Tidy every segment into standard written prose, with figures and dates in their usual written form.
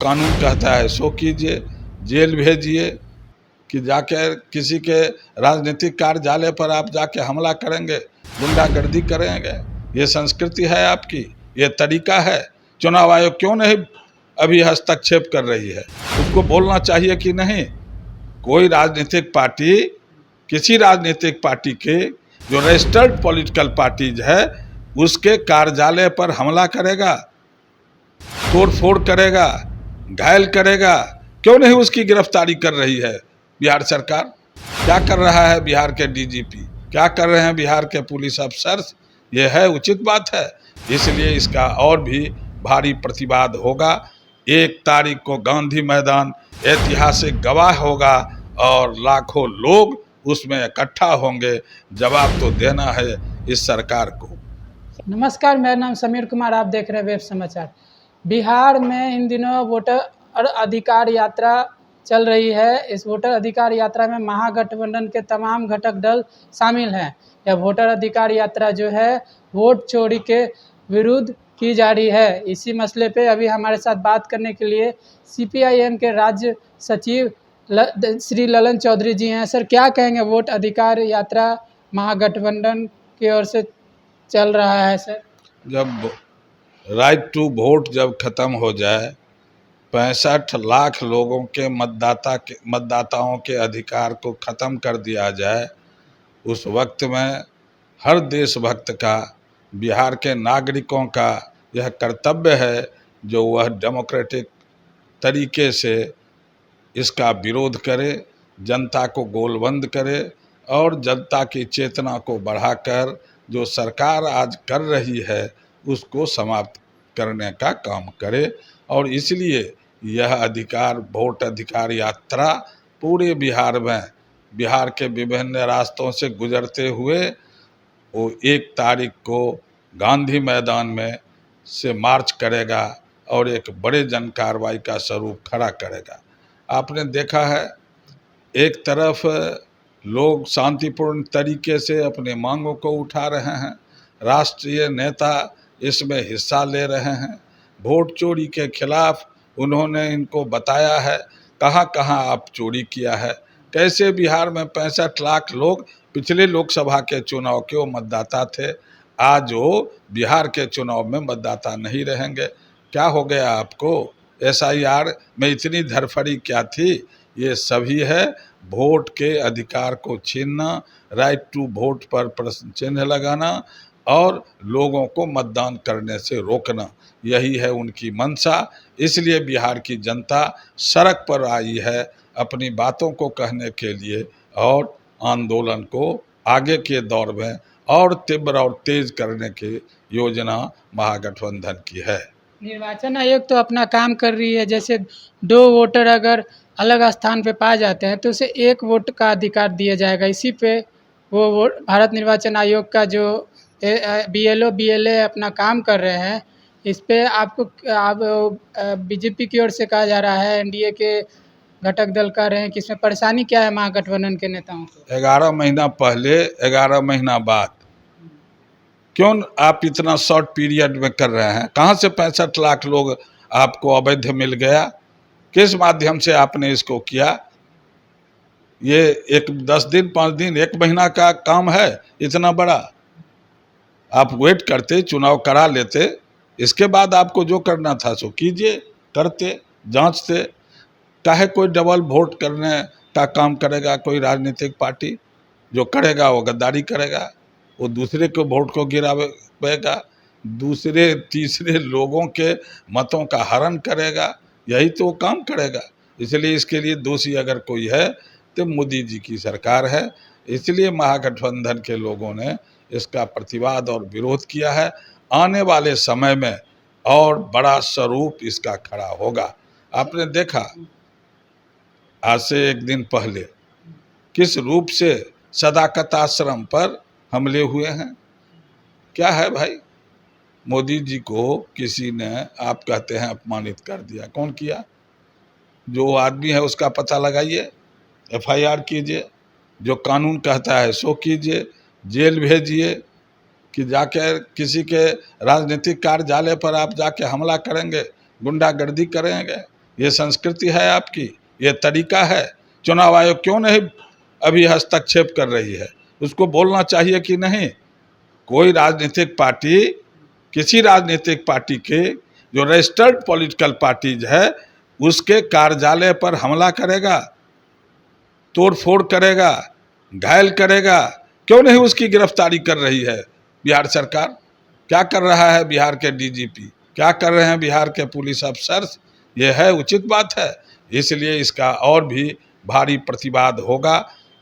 कानून कहता है सो कीजिए, जेल भेजिए कि जाकर किसी के राजनीतिक कार्यालय पर आप जाके हमला करेंगे, गुंडागर्दी करेंगे। ये संस्कृति है आपकी, ये तरीका है। चुनाव आयोग क्यों नहीं अभी हस्तक्षेप कर रही है? उसको बोलना चाहिए कि नहीं। कोई राजनीतिक पार्टी, किसी राजनीतिक पार्टी के जो रजिस्टर्ड पॉलिटिकल पार्टीज है उसके कार्यालय पर हमला करेगा, तोड़ फोड़ करेगा, घायल करेगा, क्यों नहीं उसकी गिरफ्तारी कर रही है बिहार सरकार? क्या कर रहा है बिहार के डीजीपी, क्या कर रहे हैं बिहार के पुलिस अफसर? ये है उचित बात है। इसलिए इसका और भी भारी प्रतिवाद होगा। 1 तारीख को गांधी मैदान ऐतिहासिक गवाह होगा और लाखों लोग उसमें इकट्ठा होंगे। जवाब तो देना है इस सरकार को। नमस्कार, मेरा नाम समीर कुमार, आप देख रहे हैं वेब समाचार। बिहार में इन दिनों वोटर अधिकार यात्रा चल रही है। इस वोटर अधिकार यात्रा में महागठबंधन के तमाम घटक दल शामिल हैं। यह वोटर अधिकार यात्रा जो है वोट चोरी के विरुद्ध की जा रही है। इसी मसले पे अभी हमारे साथ बात करने के लिए CPIM के राज्य सचिव श्री ललन चौधरी जी हैं। सर, क्या कहेंगे? वोट अधिकार यात्रा महागठबंधन की ओर से चल रहा है सर। जब राइट टू वोट जब खत्म हो जाए, 65 लाख लोगों के मतदाताओं के अधिकार को ख़त्म कर दिया जाए, उस वक्त में हर देशभक्त का, बिहार के नागरिकों का यह कर्तव्य है जो वह डेमोक्रेटिक तरीके से इसका विरोध करे, जनता को गोलबंद करे और जनता की चेतना को बढ़ाकर जो सरकार आज कर रही है उसको समाप्त करने का काम करे। और इसलिए यह वोट अधिकार यात्रा पूरे बिहार में, बिहार के विभिन्न रास्तों से गुजरते हुए वो 1 तारीख को गांधी मैदान में से मार्च करेगा और एक बड़े जन कार्रवाई का स्वरूप खड़ा करेगा। आपने देखा है, एक तरफ लोग शांतिपूर्ण तरीके से अपने मांगों को उठा रहे हैं, राष्ट्रीय नेता इसमें हिस्सा ले रहे हैं। वोट चोरी के खिलाफ उन्होंने इनको बताया है कहाँ कहाँ आप चोरी किया है, कैसे बिहार में 65 लाख लोग पिछले लोकसभा के चुनाव के वो मतदाता थे, आज वो बिहार के चुनाव में मतदाता नहीं रहेंगे। क्या हो गया आपको? SIR में इतनी धरफड़ी क्या थी? ये सभी है वोट के अधिकार को छीनना, राइट टू वोट पर प्रश्न चिन्ह लगाना और लोगों को मतदान करने से रोकना, यही है उनकी मंशा। इसलिए बिहार की जनता सड़क पर आई है अपनी बातों को कहने के लिए और आंदोलन को आगे के दौर में और तीव्र और तेज करने की योजना महागठबंधन की है। निर्वाचन आयोग तो अपना काम कर रही है। जैसे 2 वोटर अगर अलग स्थान पे पाए जाते हैं तो उसे 1 वोट का अधिकार दिया जाएगा। इसी पे वो भारत निर्वाचन आयोग का जो BLO BLA अपना काम कर रहे हैं। इस पे आप BJP की ओर से कहा जा रहा है, NDA के घटक दल कह रहे हैं कि इसमें परेशानी क्या है महागठबंधन के नेताओं को? 11 महीना पहले, 11 महीना बाद, क्यों आप इतना शॉर्ट पीरियड में कर रहे हैं? कहाँ से 65 लाख लोग आपको अवैध मिल गया? किस माध्यम से आपने इसको किया? ये 10 दिन, 5 दिन, 1 महीना का काम है इतना बड़ा? आप वेट करते, चुनाव करा लेते, इसके बाद आपको जो करना था सो कीजिए, करते, जांचते। काहे कोई डबल वोट करने का काम करेगा कोई राजनीतिक पार्टी? जो करेगा वो गद्दारी करेगा, वो दूसरे के वोट को गिरावेगा, दूसरे तीसरे लोगों के मतों का हरण करेगा, यही तो काम करेगा। इसलिए इसके लिए दोषी अगर कोई है तो मोदी जी की सरकार है। इसलिए महागठबंधन के लोगों ने इसका प्रतिवाद और विरोध किया है। आने वाले समय में और बड़ा स्वरूप इसका खड़ा होगा। आपने देखा आज से 1 दिन पहले किस रूप से सदाकत आश्रम पर हमले हुए हैं। क्या है भाई? मोदी जी को किसी ने, आप कहते हैं, अपमानित कर दिया। कौन किया? जो आदमी है उसका पता लगाइए, FIR कीजिए, जो कानून कहता है सो कीजिए, जेल भेजिए कि जाकर किसी के राजनीतिक कार्यालय पर आप जाके हमला करेंगे, गुंडागर्दी करेंगे। ये संस्कृति है आपकी, ये तरीका है। चुनाव आयोग क्यों नहीं अभी हस्तक्षेप कर रही है? उसको बोलना चाहिए कि नहीं। कोई राजनीतिक पार्टी, किसी राजनीतिक पार्टी के जो रजिस्टर्ड पॉलिटिकल पार्टीज है उसके कार्यालय पर हमला करेगा, तोड़फोड़ करेगा, घायल करेगा, क्यों नहीं उसकी गिरफ्तारी कर रही है बिहार सरकार? क्या कर रहा है बिहार के डीजीपी, क्या कर रहे हैं बिहार के पुलिस अफसर? ये है उचित बात है। इसलिए इसका और भी भारी प्रतिवाद होगा।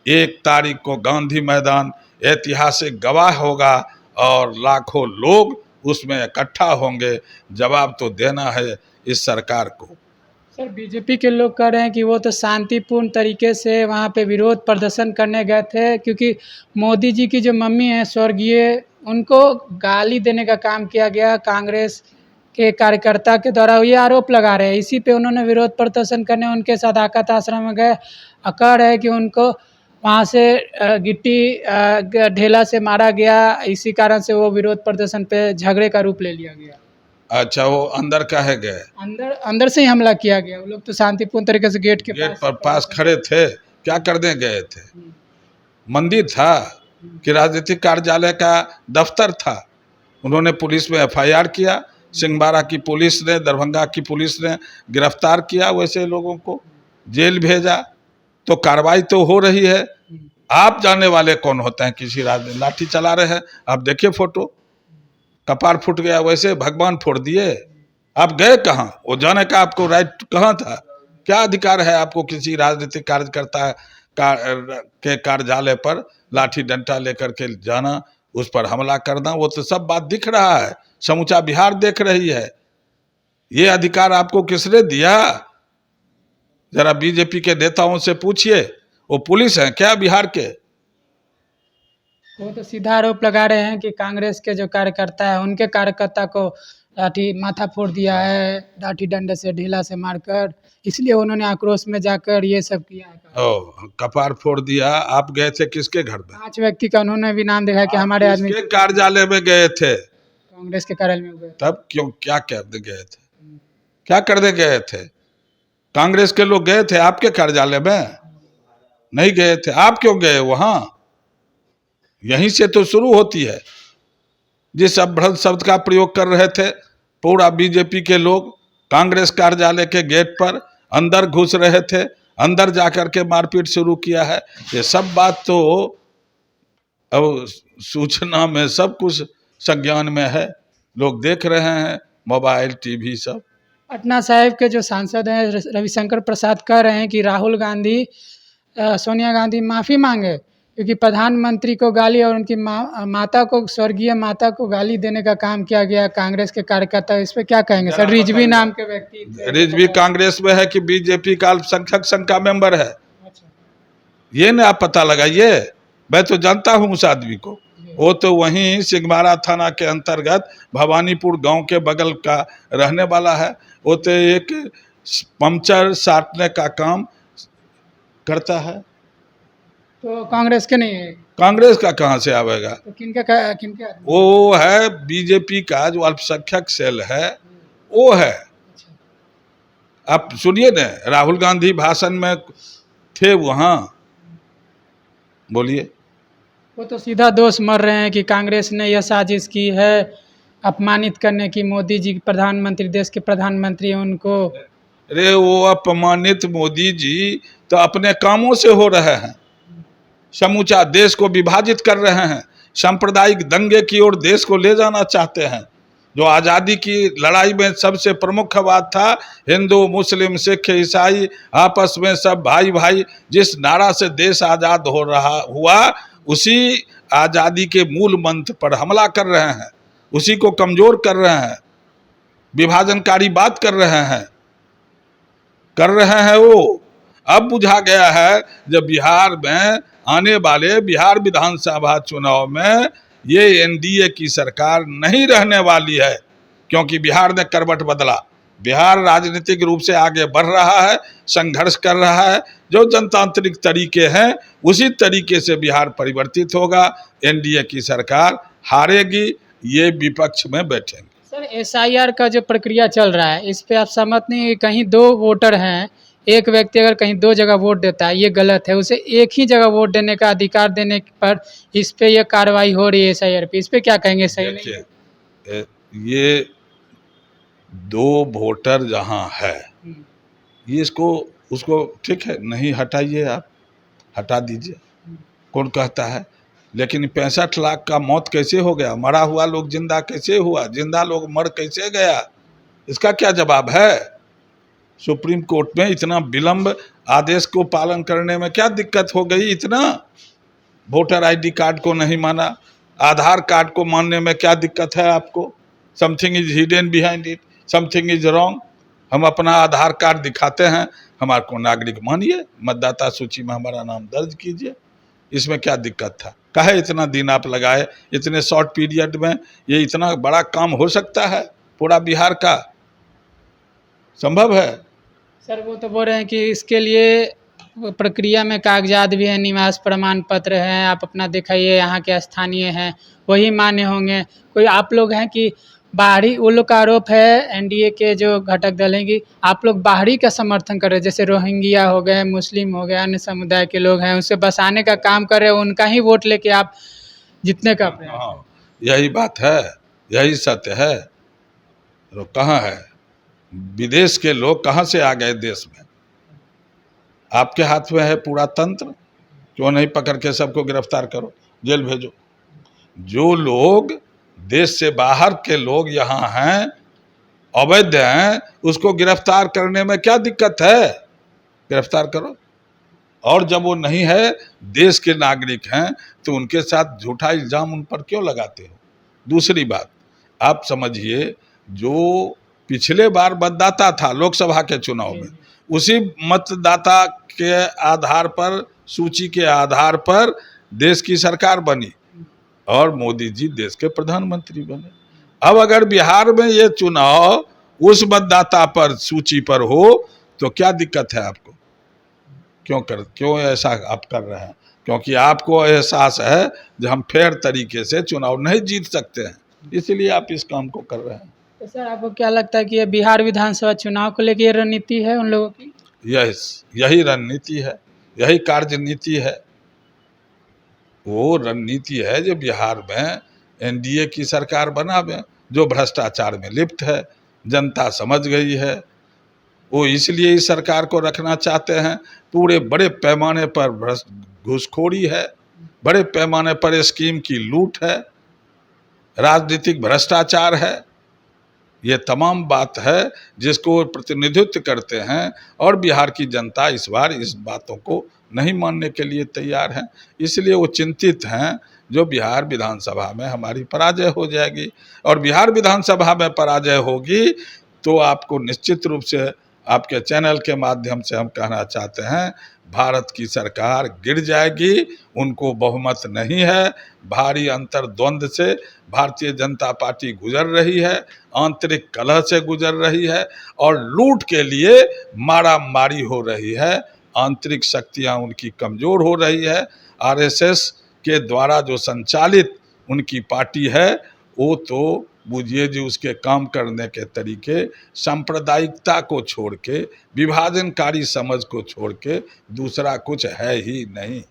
1 तारीख को गांधी मैदान ऐतिहासिक गवाह होगा और लाखों लोग उसमें इकट्ठा होंगे। जवाब तो देना है इस सरकार को। सर, बीजेपी के लोग कह रहे हैं कि वो तो शांतिपूर्ण तरीके से वहाँ पे विरोध प्रदर्शन करने गए थे, क्योंकि मोदी जी की जो मम्मी है स्वर्गीय, उनको गाली देने का काम किया गया कांग्रेस के कार्यकर्ता के द्वारा। ये आरोप लगा रहे हैं, इसी पे उन्होंने विरोध प्रदर्शन करने उनके सदाकत आश्रम में गए। कह रहे हैं कि उनको वहाँ से गिट्टी ढेला से मारा गया, इसी कारण से वो विरोध प्रदर्शन पे झगड़े का रूप ले लिया गया। अच्छा, वो अंदर काहे गए? अंदर से ही हमला किया गया। वो लोग तो शांतिपूर्ण तरीके से गेट पर पास खड़े थे, क्या करने गए थे? मंदिर था कि राजनीतिक कार्यालय का दफ्तर था? उन्होंने पुलिस में एफआईआर किया, सिंहबाड़ा की पुलिस ने, दरभंगा की पुलिस ने गिरफ्तार किया, वैसे लोगों को जेल भेजा, तो कार्रवाई तो हो रही है। आप जानने वाले कौन होते हैं? किसी राजनीति लाठी चला रहे हैं, आप देखिए फोटो, कपार फूट गया, वैसे भगवान फोड़ दिए। आप गए कहाँ? वो जाने का आपको राइट कहाँ था? क्या अधिकार है आपको किसी राजनीतिक कार्यकर्ता के कार्यालय पर लाठी डंडा लेकर के जाना, उस पर हमला करना? वो तो सब बात दिख रहा है, समूचा बिहार देख रही है। ये अधिकार आपको किसने दिया? जरा बीजेपी के नेताओं से पूछिए, वो पुलिस है क्या बिहार के? वो तो सीधा आरोप लगा रहे हैं कि कांग्रेस के जो कार्यकर्ता है उनके कार्यकर्ता को लाठी माथा फोड़ दिया है, लाठी डंडे से ढीला से मारकर, इसलिए उन्होंने आक्रोश में जाकर ये सब किया है। ओ, कपार फोड़ दिया। आप गए थे किसके घर में? 5 व्यक्ति का उन्होंने भी नाम देखा कि हमारे आदमी किसके कार्यालय में गए थे? कांग्रेस के कार्यालय में गए। तब क्यों, क्या करने गए थे? क्या करने गए थे? कांग्रेस के लोग गए थे आपके कार्यालय में? नहीं गए थे। आप क्यों गए वहां? यहीं से तो शुरू होती है। जिस अपभ्रंश शब्द का प्रयोग कर रहे थे पूरा बीजेपी के लोग, कांग्रेस कार्यालय के गेट पर अंदर घुस रहे थे, अंदर जाकर के मारपीट शुरू किया है। ये सब बात तो अब सूचना में सब कुछ संज्ञान में है, लोग देख रहे हैं, मोबाइल टीवी सब। पटना साहिब के जो सांसद हैं रविशंकर प्रसाद कह रहे हैं कि राहुल गांधी सोनिया गांधी माफ़ी मांगे, क्योंकि प्रधानमंत्री को गाली और उनकी माता को, स्वर्गीय माता को गाली देने का काम किया गया कांग्रेस के कार्यकर्ता। इस पे क्या कहेंगे सर? रिजवी नाम के व्यक्ति, रिजवी कांग्रेस में है कि बीजेपी का अल्पसंख्यक संघ का मेंबर है? ये ना आप पता लगाइए। मैं तो जानता हूँ उस आदमी को, वो तो वहीं सिंहबाड़ा थाना के अंतर्गत भवानीपुर गांव के बगल का रहने वाला है। वो तो एक पंचर साटने का काम करता है। तो कांग्रेस के नहीं है? कांग्रेस का कहाँ से आवेगा? तो किनके? वो है बीजेपी का जो अल्पसंख्यक सेल है, वो है। आप सुनिए ना, राहुल गांधी भाषण में थे वहाँ, बोलिए। वो तो सीधा दोष मर रहे हैं कि कांग्रेस ने यह साजिश की है अपमानित करने की। मोदी जी प्रधानमंत्री, देश के प्रधानमंत्री हैं, उनको। अरे वो अपमानित मोदी जी तो अपने कामों से हो रहे हैं, समूचा देश को विभाजित कर रहे हैं, सांप्रदायिक दंगे की ओर देश को ले जाना चाहते हैं। जो आज़ादी की लड़ाई में सबसे प्रमुख बात था, हिंदू मुस्लिम सिख ईसाई आपस में सब भाई भाई, जिस नारा से देश आज़ाद हो रहा हुआ, उसी आज़ादी के मूल मंत्र पर हमला कर रहे हैं, उसी को कमज़ोर कर रहे हैं, विभाजनकारी बात कर रहे हैं वो। अब बुझा गया है जब बिहार में आने वाले बिहार विधानसभा चुनाव में ये एनडीए की सरकार नहीं रहने वाली है, क्योंकि बिहार ने करवट बदला। बिहार राजनीतिक रूप से आगे बढ़ रहा है, संघर्ष कर रहा है, जो जनतांत्रिक तरीके हैं उसी तरीके से बिहार परिवर्तित होगा। एनडीए की सरकार हारेगी, ये विपक्ष में बैठेंगे। सर एसआईआर का जो प्रक्रिया चल रहा है, इस पे आप सहमत नहीं हैं? कहीं दो वोटर हैं, एक व्यक्ति अगर कहीं दो जगह वोट देता है, ये गलत है। उसे एक ही जगह वोट देने का अधिकार देने पर इस पे ये कार्रवाई हो रही है एसआईआर पे, इस पे क्या कहेंगे? सही नहीं है? देखिए, ये दो वोटर जहाँ है, हम्म, ये इसको उसको ठीक है, नहीं हटाइए, आप हटा दीजिए, कौन कहता है। लेकिन 65 लाख का मौत कैसे हो गया? मरा हुआ लोग जिंदा कैसे हुआ? जिंदा लोग मर कैसे गया? इसका क्या जवाब है? सुप्रीम कोर्ट में इतना विलंब आदेश को पालन करने में क्या दिक्कत हो गई? इतना वोटर आईडी कार्ड को नहीं माना, आधार कार्ड को मानने में क्या दिक्कत है आपको? Something is hidden behind it, something is wrong. हम अपना आधार कार्ड दिखाते हैं, हमारे को नागरिक मानिए, मतदाता सूची में हमारा नाम दर्ज कीजिए, इसमें क्या दिक्कत था? काहे इतना दिन आप लगाए? इतने शॉर्ट पीरियड में ये इतना बड़ा काम हो सकता है? पूरा बिहार का संभव है? सर वो तो बोल रहे हैं कि इसके लिए प्रक्रिया में कागजात भी है, निवास प्रमाण पत्र है, आप अपना दिखाइए, यहाँ के स्थानीय हैं, वही मान्य होंगे। कोई आप लोग हैं कि बाहरी, वो लोग का आरोप है एनडीए के जो घटक दल हैं कि आप लोग बाहरी का समर्थन कर रहे हैं, जैसे रोहिंग्या हो गए, मुस्लिम हो गए, अन्य समुदाय के लोग हैं, उनसे बसाने का काम कर रहे हैं, उनका ही वोट लेके आप जीतने का प्रयास। हाँ, यही बात है, यही सत्य है। तो कहाँ है? विदेश के लोग कहाँ से आ गए देश में? आपके हाथ में है पूरा तंत्र, क्यों नहीं पकड़ के सबको गिरफ्तार करो, जेल भेजो। जो लोग देश से बाहर के लोग यहाँ हैं, अवैध हैं, उसको गिरफ्तार करने में क्या दिक्कत है? गिरफ्तार करो। और जब वो नहीं है, देश के नागरिक हैं, तो उनके साथ झूठा इल्जाम उन पर क्यों लगाते हो? दूसरी बात, आप समझिए, जो पिछले बार मतदाता था लोकसभा के चुनाव में, उसी मतदाता के आधार पर, सूची के आधार पर देश की सरकार बनी और मोदी जी देश के प्रधानमंत्री बने। अब अगर बिहार में ये चुनाव उस मतदाता पर, सूची पर हो, तो क्या दिक्कत है आपको? क्यों ऐसा आप कर रहे हैं? क्योंकि आपको एहसास है कि हम फेयर तरीके से चुनाव नहीं जीत सकते हैं, इसलिए आप इस काम को कर रहे हैं। तो सर आपको क्या लगता है कि ये बिहार विधानसभा चुनाव को लेकर ये रणनीति है उन लोगों की? यही रणनीति है, यही कार्यनीति है। वो रणनीति है जो बिहार में एनडीए की सरकार बनावे, जो भ्रष्टाचार में लिप्त है, जनता समझ गई है। वो इसलिए इस सरकार को रखना चाहते हैं। पूरे बड़े पैमाने पर घूसखोरी है, बड़े पैमाने पर स्कीम की लूट है, राजनीतिक भ्रष्टाचार है। ये तमाम बात है जिसको वो प्रतिनिधित्व करते हैं, और बिहार की जनता इस बार इस बातों को नहीं मानने के लिए तैयार है। इसलिए वो चिंतित हैं जो बिहार विधानसभा में हमारी पराजय हो जाएगी। और बिहार विधानसभा में पराजय होगी तो आपको निश्चित रूप से आपके चैनल के माध्यम से हम कहना चाहते हैं, भारत की सरकार गिर जाएगी, उनको बहुमत नहीं है। भारी अंतर्द्वंद से भारतीय जनता पार्टी गुजर रही है, आंतरिक कलह से गुजर रही है, और लूट के लिए मारा मारी हो रही है। आंतरिक शक्तियां उनकी कमज़ोर हो रही है। आरएसएस के द्वारा जो संचालित उनकी पार्टी है, वो तो बुझिए जी उसके काम करने के तरीके सांप्रदायिकता को छोड़ के, विभाजनकारी समझ को छोड़ के दूसरा कुछ है ही नहीं।